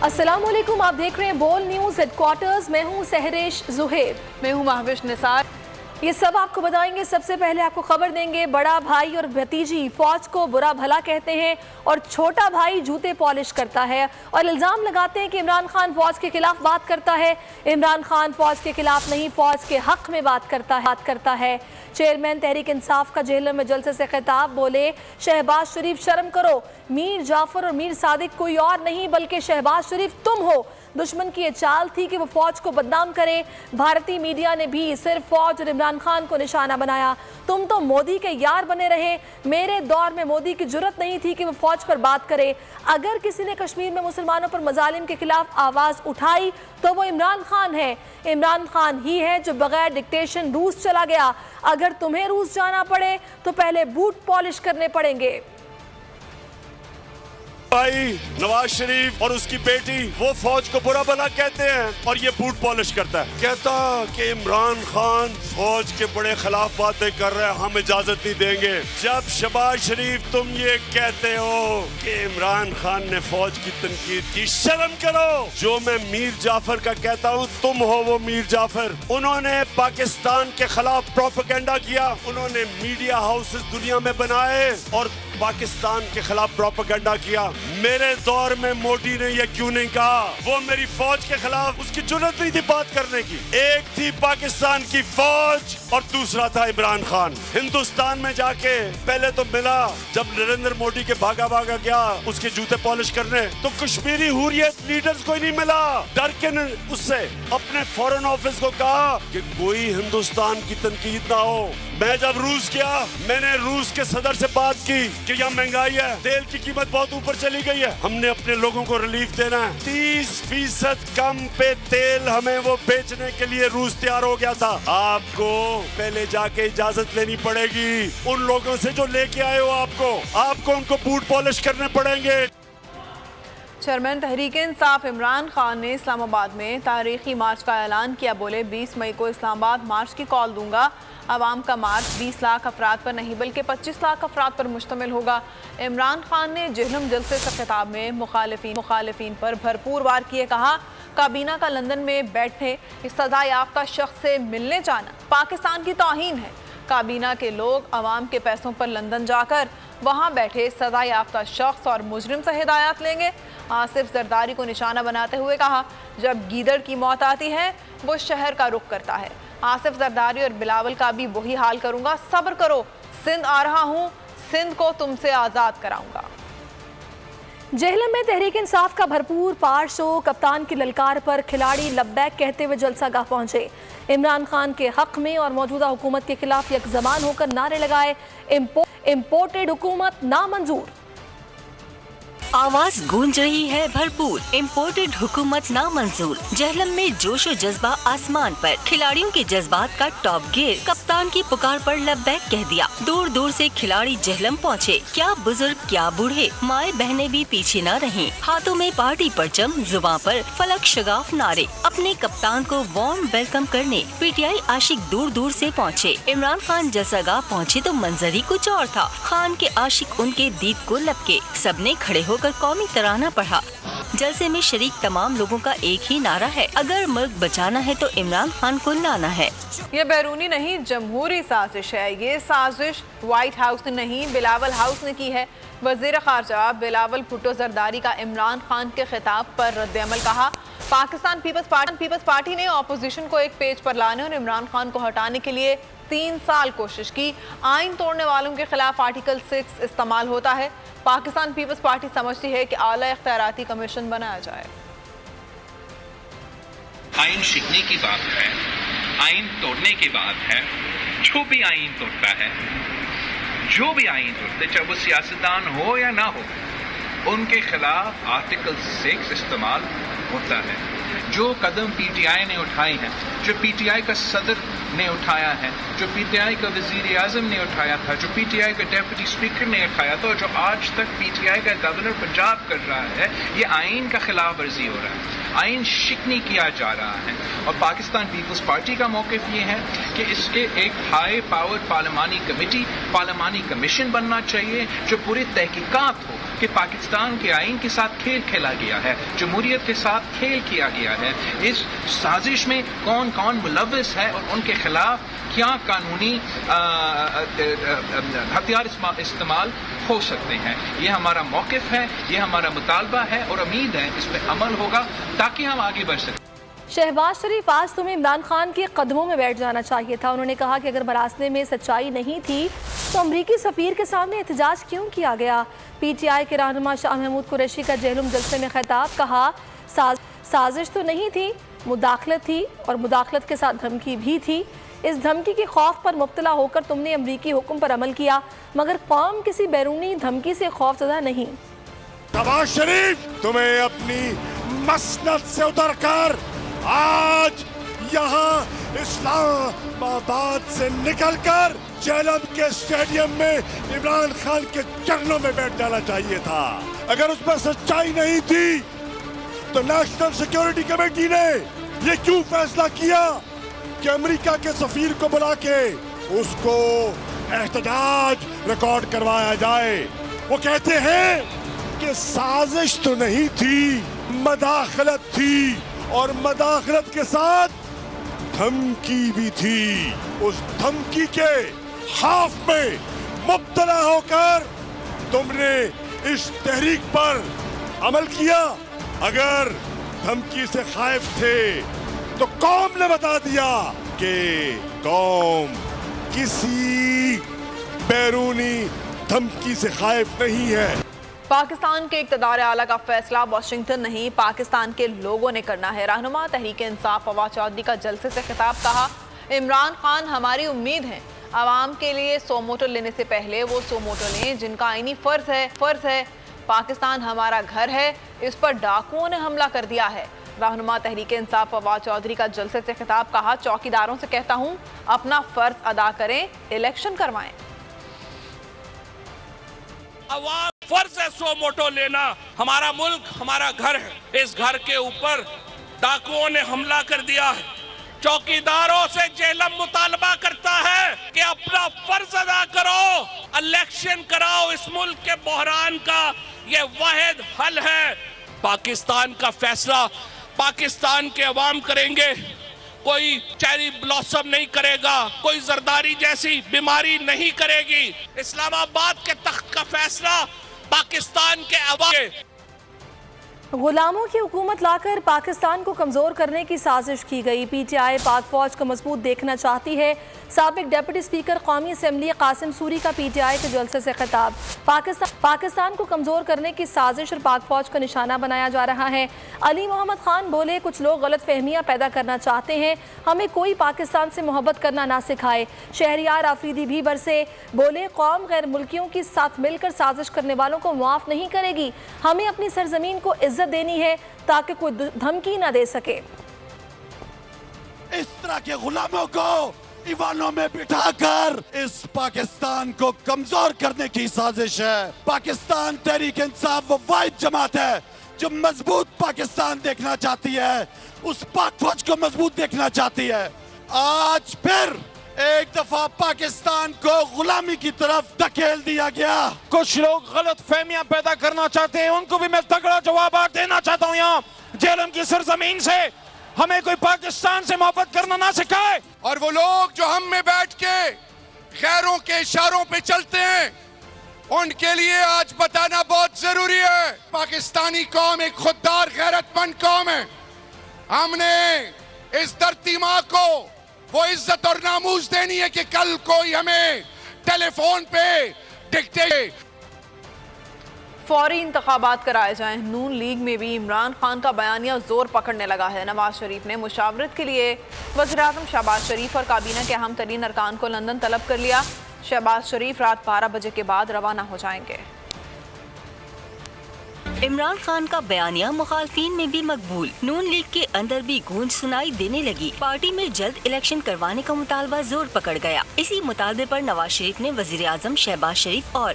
अस्सलामुअलैकुम, आप देख रहे हैं बोल न्यूज हेडक्वार्टर्स। मैं हूं सहरेश जुहेब। मैं हूं महविश निसार। ये सब आपको बताएंगे। सबसे पहले आपको खबर देंगे, बड़ा भाई और भतीजी फौज को बुरा भला कहते हैं और छोटा भाई जूते पॉलिश करता है और इल्ज़ाम लगाते हैं कि इमरान खान फौज के खिलाफ बात करता है। इमरान खान फौज के खिलाफ नहीं, फौज के हक में बात करता है। चेयरमैन तहरीक इंसाफ का जेहलम में जलसे से खिताब, बोले शहबाज शरीफ शर्म करो, मीर जाफर और मीर सादिक कोई और नहीं बल्कि शहबाज शरीफ तुम हो। दुश्मन की ये चाल थी कि वो फौज को बदनाम करे। भारतीय मीडिया ने भी सिर्फ फौज और इमरान खान को निशाना बनाया। तुम तो मोदी के यार बने रहे। मेरे दौर में मोदी की जुर्रत नहीं थी कि वो फौज पर बात करे। अगर किसी ने कश्मीर में मुसलमानों पर मजालिम के खिलाफ आवाज़ उठाई तो वो इमरान खान है। इमरान खान ही है जो बगैर डिक्टेशन रूस चला गया। अगर तुम्हें रूस जाना पड़े तो पहले बूट पॉलिश करने पड़ेंगे। भाई नवाज शरीफ और उसकी बेटी वो फौज को बुरा भला कहते हैं और ये बूट पॉलिश करता है। कहता कि इमरान खान फौज के बड़े खिलाफ बातें कर रहे हैं, हम इजाजत नहीं देंगे। जब शहबाज शरीफ तुम ये कहते हो कि इमरान खान ने फौज की तनकीद की, शर्म करो। जो मैं मीर जाफर का कहता हूँ, तुम हो वो मीर जाफर। उन्होंने पाकिस्तान के खिलाफ प्रोपेगेंडा किया, उन्होंने मीडिया हाउसेस दुनिया में बनाए और पाकिस्तान के खिलाफ प्रोपेगेंडा किया। मेरे दौर में मोदी ने यह क्यों नहीं कहा? वो मेरी फौज के खिलाफ, उसकी जुर्रत नहीं थी बात करने की। एक थी पाकिस्तान की फौज और दूसरा था इमरान खान। हिंदुस्तान में जाके पहले तो मिला, जब नरेंद्र मोदी के भागा गया उसके जूते पॉलिश करने, तो कश्मीरी हुर्रियत लीडर्स को ही नहीं मिला। डर के उससे अपने फॉरेन ऑफिस को कहा कि कोई हिंदुस्तान की तनकीद ना हो। मैं जब रूस गया, मैंने रूस के सदर से बात की कि यहाँ महंगाई है, तेल की कीमत बहुत ऊपर चली गई है, हमने अपने लोगों को रिलीफ देना है। 30% कम पे तेल हमें वो बेचने के लिए रूस तैयार हो गया था। आपको पहले जाके इजाजत लेनी पड़ेगी उन लोगों से जो लेके आए हो। आपको उनको बूट पॉलिश करने पड़ेंगे। चेयरमैन तहरीक इंसाफ इमरान खान ने इस्लामाबाद में तारीखी मार्च का ऐलान किया। बोले 20 मई को इस्लामाबाद मार्च की कॉल दूंगा। आवाम का मार्च 20 लाख अफराद पर नहीं बल्कि 25 लाख अफराद पर मुश्तमिल होगा। इमरान खान ने जेहलम जलसे से खिताब में मुखालिफिन पर भरपूर वार किए। कहा काबीना का लंदन में बैठे सजा याफ्ता शख्स से मिलने जाना पाकिस्तान की तौहीन है। काबीना के लोग अवाम के पैसों पर लंदन जाकर वहां बैठे सजा याफ्ता शख्स और मुजरिम से हिदायत लेंगे। आसिफ जरदारी को निशाना बनाते हुए कहा जब गीदड़ की मौत आती है वो शहर का रुख करता है। आसिफ जरदारी और बिलावल का भी वही हाल करूंगा। सब्र करो, सिंध आ रहा हूं, सिंध को तुमसे आजाद कराऊंगा। जेहलम में तहरीक इंसाफ का भरपूर पार शो। कप्तान की ललकार पर खिलाड़ी लब्बैक कहते हुए जलसागाह पहुंचे। इमरान खान के हक में और मौजूदा हुकूमत के खिलाफ यकजमान होकर नारे लगाए। इम्पोर्टेड हुकूमत नामंजूर। आवाज गूंज रही है भरपूर, इम्पोर्टेड हुकूमत नामंजूर। जेहलम में जोशो जज्बा आसमान पर, खिलाड़ियों के जज्बात का टॉप गियर। कप्तान की पुकार पर लब्बैक कह दिया। दूर दूर से खिलाड़ी जेहलम पहुँचे। क्या बुजुर्ग क्या बूढ़े, माए बहनें भी पीछे न रहीं। हाथों में पार्टी परचम, जुबान पर फलक शगाफ नारे। अपने कप्तान को वार्म वेलकम करने पीटीआई आशिक दूर दूर से पहुँचे। इमरान खान जलसागाह पहुँचे तो मंजर ही कुछ और था। खान के आशिक उनके दीद को लपके, सबने खड़े होकर कौमी तराना पढ़ा। जलसे में शरीक तमाम लोगों का एक ही नारा है, अगर मुल्क बचाना है तो इमरान खान को लाना है। ये बैरूनी नहीं जमहूरी साजिश है। ये साजिश व्हाइट हाउस ने नहीं बिलावल हाउस ने की है। वजीर खारजा बिलावल भुट्टो जरदारी का इमरान खान के खिताब पर रद्द-ए-अमल। कहा पाकिस्तान पीपल्स पार्टी ने अपोजिशन को एक पेज पर लाने और इमरान खान को हटाने के लिए 3 साल कोशिश की। आइन तोड़ने वालों के खिलाफ आर्टिकल 6 इस्तेमाल होता है। पाकिस्तान पीपल्स पार्टी समझती है कि आला इख्तियाराती कमीशन बनाया जाए। आइन शिकने की बात है, आइन तोड़ने की बात है। जो भी आइन तोड़ता है, जो भी आइन तोड़ते, चाहे वो सियासतदान हो या ना हो, उनके खिलाफ आर्टिकल 6 इस्तेमाल होता है। जो कदम पीटीआई ने उठाए हैं, जो पीटीआई का सदर ने उठाया है, जो पीटीआई का वजीर आजम ने उठाया था, जो पीटीआई का डेप्यूटी स्पीकर ने उठाया था, जो आज तक पीटीआई का गवर्नर पंजाब कर रहा है, ये आइन का खिलाफ वर्जी हो रहा है। आइन शिकनी किया जा रहा है। और पाकिस्तान पीपल्स पार्टी का मौक़िफ़ ये है कि इसके एक हाई पावर पार्लिमानी कमेटी, पार्लिमानी कमीशन बनना चाहिए जो पूरी तहकीकात हो कि पाकिस्तान के आइन के साथ खेल खेला गया है, जमहूरियत के साथ खेल किया गया है। इस साजिश में कौन कौन मुलव्विस है और उनके खिलाफ क्या कानूनी हथियार इस्तेमाल हो सकते हैं। ये हमारा मौक़िफ़ है, ये हमारा मुतालबा है और उम्मीद है इस पर अमल होगा ताकि हम आगे बढ़ सकें। शहबाज शरीफ, आज तुम्हें इमरान खान के कदमों में बैठ जाना चाहिए था। उन्होंने कहा कि अगर मरासले में सच्चाई नहीं थी तो अमरीकी सफ़ीर के सामने एहतजाज क्यों किया गया। PTI के रहनुमा शाह महमूद कुरैशी का जेहलुम जलसे में खिताब, कहा साजिश तो नहीं थी, मुदाखलत थी और मुदाखलत के साथ धमकी भी थी। इस धमकी के खौफ पर मुब्तला होकर तुमने अमरीकी हुक्म पर अमल किया, मगर कौम किसी बैरूनी धमकी से खौफज़दा नहीं। शहबाज शरीफ, तुम्हें अपनी मसनद से उतरकर आज यहाँ इस्लामाबाद से निकलकर जेहलम के स्टेडियम में इमरान खान के चरणों में बैठ जाना चाहिए था। अगर उसमें सच्चाई नहीं थी तो नेशनल सिक्योरिटी कमेटी ने ये क्यों फैसला किया कि अमेरिका के सफीर को बुला के उसको एहतजाज रिकॉर्ड करवाया जाए। वो कहते हैं कि साजिश तो नहीं थी, मदाखलत थी और मदाखलत के साथ धमकी भी थी। उस धमकी के खौफ में मुब्तला होकर तुमने इस तहरीक पर अमल किया। अगर धमकी से खौफ थे तो कौम ने बता दिया कि कौम किसी बैरूनी धमकी से खौफ नहीं है। पाकिस्तान के इक़्तिदार आला का फैसला वाशिंगटन नहीं, पाकिस्तान के लोगों ने करना है। रहनुमा तहरीक इंसाफ फवाद चौधरी का जलसे से खिताब, कहा इमरान खान हमारी उम्मीद है। आवाम के लिए 100 मोटर लेने से पहले वो 100 मोटर लें जिनका आईनी फ़र्ज है। पाकिस्तान हमारा घर है, इस पर डाकुओं ने हमला कर दिया है। रहनुमा तहरीक इंसाफ फवाद चौधरी का जलसे से खिताब, कहा चौकीदारों से कहता हूँ अपना फ़र्ज अदा करें, इलेक्शन करवाएं। अवाम फर्ज है 100 मोटो लेना। हमारा मुल्क हमारा घर है, इस घर के ऊपर डाकुओं ने हमला कर दिया है। चौकीदारों से जेहलम मुतालबा करता है कि अपना फर्ज अदा करो, इलेक्शन कराओ। इस मुल्क के बहरान का ये वाहिद हल है। पाकिस्तान का फैसला पाकिस्तान के अवाम करेंगे। कोई चेरी ब्लॉसम नहीं करेगा, कोई जरदारी जैसी बीमारी नहीं करेगी। इस्लामाबाद के तख्त का फैसला पाकिस्तान के अवाम। गुलामों की हुकूमत लाकर पाकिस्तान को कमज़ोर करने की साजिश की गई। PTI पाक फौज को मजबूत देखना चाहती है। साबिक डिप्टी स्पीकर कौमी असम्बली कासिम सूरी का PTI के जलसे से खिताब, पाकिस्तान को कमज़ोर करने की साजिश और पाक फौज का निशाना बनाया जा रहा है। अली मोहम्मद खान बोले, कुछ लोग गलत फहमियाँ पैदा करना चाहते हैं, हमें कोई पाकिस्तान से मोहब्बत करना ना सिखाए। शहरियार आफरीदी भी बरसे, बोले कौम गैर मुल्कियों के साथ मिलकर साजिश करने वालों को माफ़ नहीं करेगी। हमें अपनी सरजमीन को इज्जत देनी है ताकि कोई धमकी ना दे सके। इस तरह के गुलामों को ईवानों में बिठाकर इस पाकिस्तान को कमजोर करने की साजिश है। पाकिस्तान तहरीक इंसाफ वो वाहिद जमात है जो मजबूत पाकिस्तान देखना चाहती है, उस पाक फौज को मजबूत देखना चाहती है। आज फिर एक दफा पाकिस्तान को गुलामी की तरफ धकेल दिया गया। कुछ लोग गलत फहमियां पैदा करना चाहते हैं, उनको भी मैं तगड़ा जवाब देना चाहता हूँ। यहाँ जेहलम की सरजमीन से हमें कोई पाकिस्तान से मोहब्बत करना ना सिखाए। और वो लोग जो हम में बैठ के गैरों के इशारों पे चलते हैं, उनके लिए आज बताना बहुत जरूरी है। पाकिस्तानी कौम एक खुददार गैरतमंद कौम है। हमने इस धरती माँ को वो इज्जत और नामूस देनी है कि कल कोई हमें टेलीफोन पे डिक्टेट। फौरी इंतखाबात कराए जाएं। नून लीग में भी इमरान खान का बयानिया जोर पकड़ने लगा है। नवाज शरीफ ने मुशावरत के लिए वज़ीर-ए-आज़म शहबाज शरीफ और काबीना के अहम तरीन अरकान को लंदन तलब कर लिया। शहबाज शरीफ रात 12 बजे के बाद रवाना हो जाएंगे। इमरान खान का बयानिया मुखालफीन में भी मकबूल। नून लीग के अंदर भी गूंज सुनाई देने लगी। पार्टी में जल्द इलेक्शन करवाने का मुतालबा जोर पकड़ गया। इसी मुतालबे पर नवाज शरीफ ने वज़ीर-ए-आज़म शहबाज शरीफ और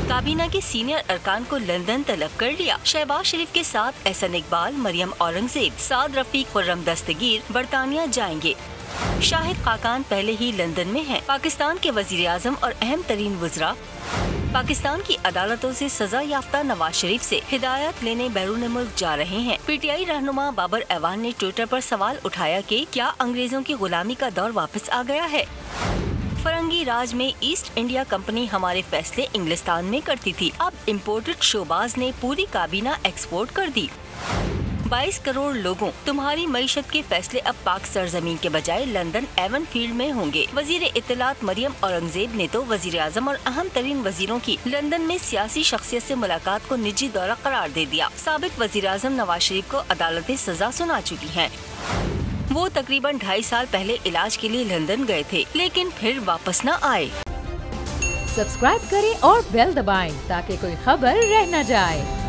काबीना के सीनियर अरकान को लंदन तलब कर लिया। शहबाज शरीफ के साथ एहसन इकबाल, मरियम औरंगजेब, साद रफीक, खुर्रम दस्तगीर बरतानिया जाएंगे। शाहिद खाकान पहले ही लंदन में हैं। पाकिस्तान के वज़ीर-ए-आज़म और अहम तरीन वज़रा पाकिस्तान की अदालतों से सजा याफ्ता नवाज शरीफ से हिदायत लेने बैरून मुल्क जा रहे हैं। पीटीआई रहनुमा बाबर ऐवान ने ट्विटर पर सवाल उठाया कि क्या अंग्रेजों की गुलामी का दौर वापस आ गया है। फरंगी राज में ईस्ट इंडिया कंपनी हमारे फैसले इंग्लिस्तान में करती थी, अब इम्पोर्टेड शोबाज ने पूरी काबीना एक्सपोर्ट कर दी। 22 करोड़ लोगों, तुम्हारी मईशत के फैसले अब पाक सरजमीन के बजाय लंदन एवन फील्ड में होंगे। वजीर इत्तलात मरियम औरंगजेब ने तो वजीर आजम और अहम तरीन वजीरों की लंदन में सियासी शख्सियत से मुलाकात को निजी दौरा करार दे दिया। साबिक वजीर आजम नवाज शरीफ को अदालतें सजा सुना चुकी हैं। वो तकरीबन 2.5 साल पहले इलाज के लिए लंदन गए थे, लेकिन फिर वापस न आए। सब्सक्राइब करें और बेल दबाएं ताकि कोई खबर रह न जाए।